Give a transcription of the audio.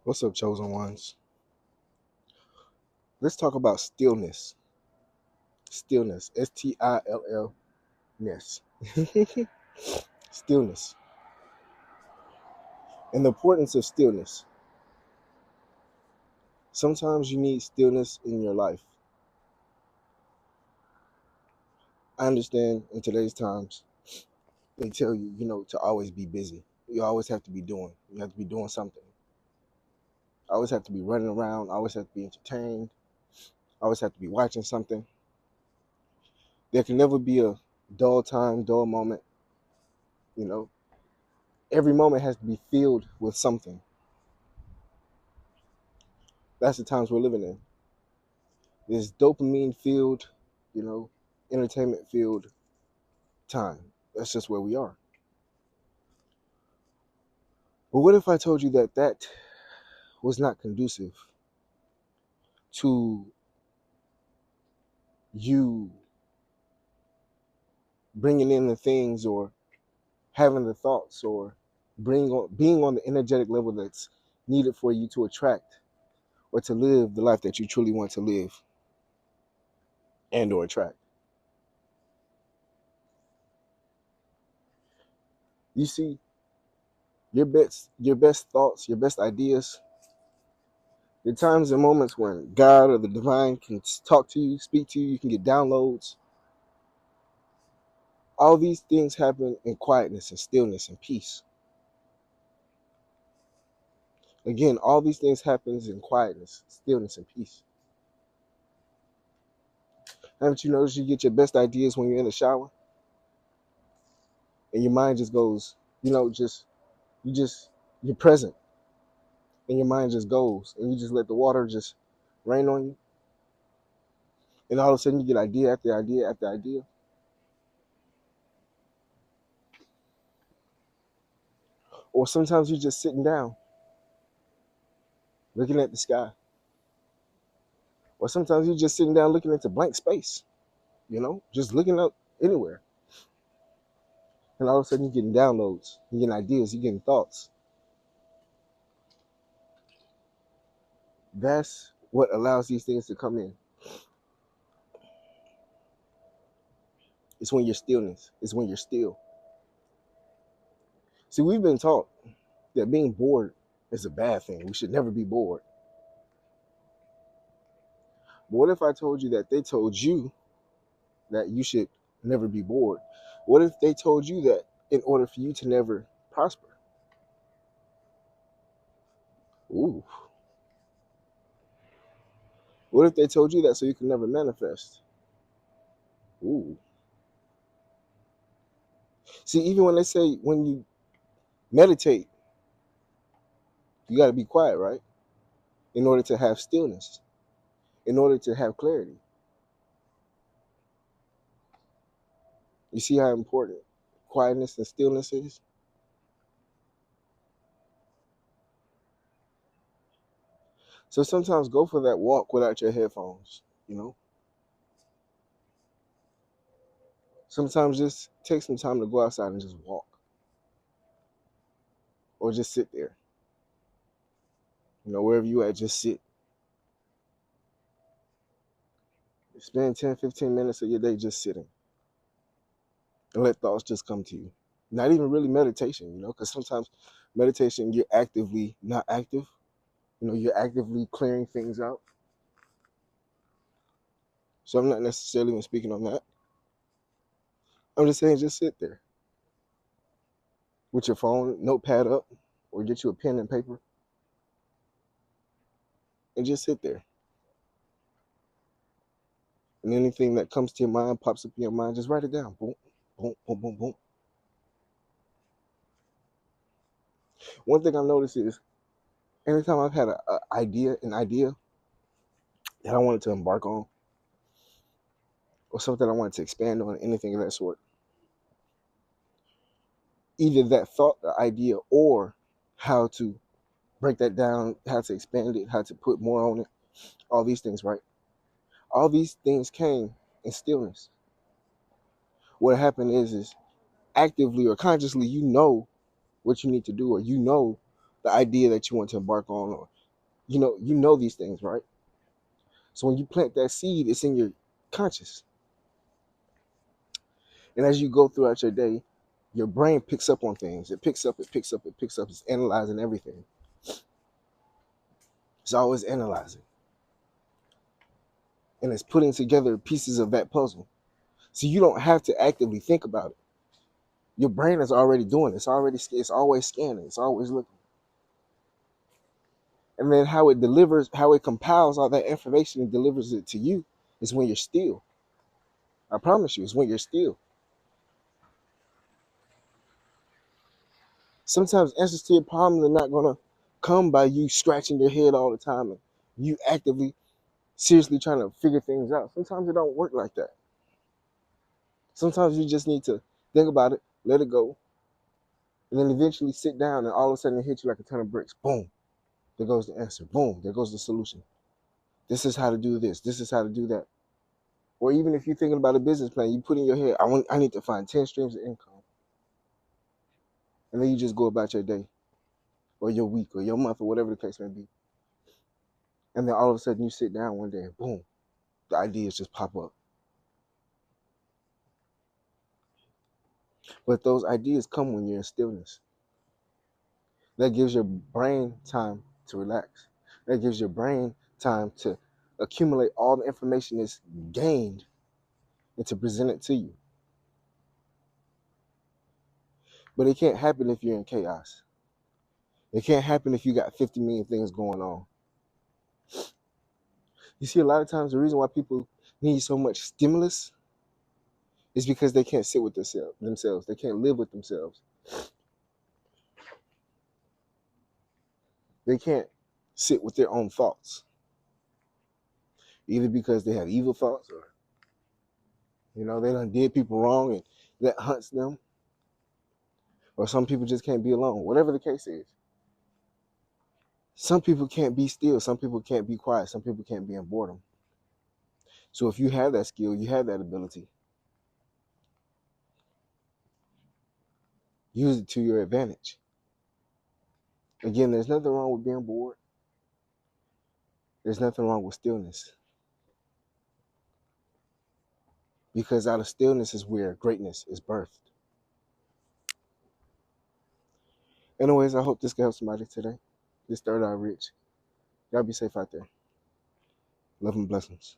What's up, chosen ones? Let's talk about stillness. Stillness. Still-ness. Stillness. And the importance of stillness. Sometimes you need stillness in your life. I understand in today's times, they tell you, to always be busy. You always have to be doing. You have to be doing something. I always have to be running around. I always have to be entertained. I always have to be watching something. There can never be a dull time, dull moment. You know, every moment has to be filled with something. That's the times we're living in. This dopamine filled, you know, entertainment filled time. That's just where we are. But what if I told you that that was not conducive to you bringing in the things or having the thoughts or being on the energetic level that's needed for you to attract or to live the life that you truly want to live and or attract? You see, your best thoughts, your best ideas, the times and moments when God or the divine can talk to you, speak to you, you can get downloads. All these things happen in quietness and stillness and peace. Again, all these things happens in quietness, stillness, and peace. Haven't you noticed you get your best ideas when you're in the shower and your mind just goes, you just you're present and your mind just goes and you just let the water just rain on you, and all of a sudden you get idea after idea after idea. Or sometimes you're just sitting down looking at the sky. Or sometimes you're just sitting down looking into blank space, just looking up anywhere. And all of a sudden you're getting downloads, you're getting ideas, you're getting thoughts. That's what allows these things to come in. It's when you're stillness. It's when you're still. See, we've been taught that being bored is a bad thing. We should never be bored. But what if I told you that they told you that you should never be bored? What if they told you that in order for you to never prosper? Ooh. What if they told you that so you can never manifest? Ooh. See, even when they say when you meditate, you got to be quiet, right? In order to have stillness, in order to have clarity. You see how important quietness and stillness is? So sometimes go for that walk without your headphones, you know? Sometimes just take some time to go outside and just walk or just sit there. Wherever you at, just sit. Spend 10, 15 minutes of your day just sitting and let thoughts just come to you. Not even really meditation, because sometimes meditation, you're actively not active. You're actively clearing things out. So I'm not necessarily even speaking on that. I'm just saying just sit there with your phone, notepad up, or get you a pen and paper and just sit there. And anything that comes to your mind, pops up in your mind, just write it down. Boom, boom, boom, boom, boom. One thing I've noticed is anytime I've had an idea that I wanted to embark on, or something I wanted to expand on, anything of that sort, either that thought, the idea, or how to break that down, how to expand it, how to put more on it, all these things, right? All these things came in stillness. What happened is actively or consciously, you know what you need to do, or you know the idea that you want to embark on, or you know these things, right? So when you plant that seed, it's in your conscious. And as you go throughout your day, your brain picks up on things. It picks up, it picks up, it picks up. It's analyzing everything. It's always analyzing. And it's putting together pieces of that puzzle. So you don't have to actively think about it. Your brain is already doing it. It's always scanning. It's always looking. And then how it delivers, how it compiles all that information and delivers it to you is when you're still. I promise you, it's when you're still. Sometimes answers to your problems are not gonna come by you scratching your head all the time and you actively, seriously trying to figure things out. Sometimes it don't work like that. Sometimes you just need to think about it, let it go, and then eventually sit down and all of a sudden it hits you like a ton of bricks. Boom, there goes the answer. Boom, there goes the solution. This is how to do this. This is how to do that. Or even if you're thinking about a business plan, you put in your head, I need to find 10 streams of income. And then you just go about your day or your week or your month or whatever the case may be. And then all of a sudden you sit down one day and boom, the ideas just pop up. But those ideas come when you're in stillness. That gives your brain time to relax. That gives your brain time to accumulate all the information that's gained and to present it to you. But it can't happen if you're in chaos. It can't happen if you got 50 million things going on. You see, a lot of times the reason why people need so much stimulus is because they can't sit with themselves. They can't live with themselves. They can't sit with their own thoughts. Either because they have evil thoughts or, they done did people wrong and that hunts them. Or some people just can't be alone. Whatever the case is. Some people can't be still. Some people can't be quiet. Some people can't be in boredom. So if you have that skill, you have that ability, use it to your advantage. Again, there's nothing wrong with being bored. There's nothing wrong with stillness. Because out of stillness is where greatness is birthed. Anyways, I hope this can help somebody today. This third eye rich. Y'all be safe out there. Love and blessings.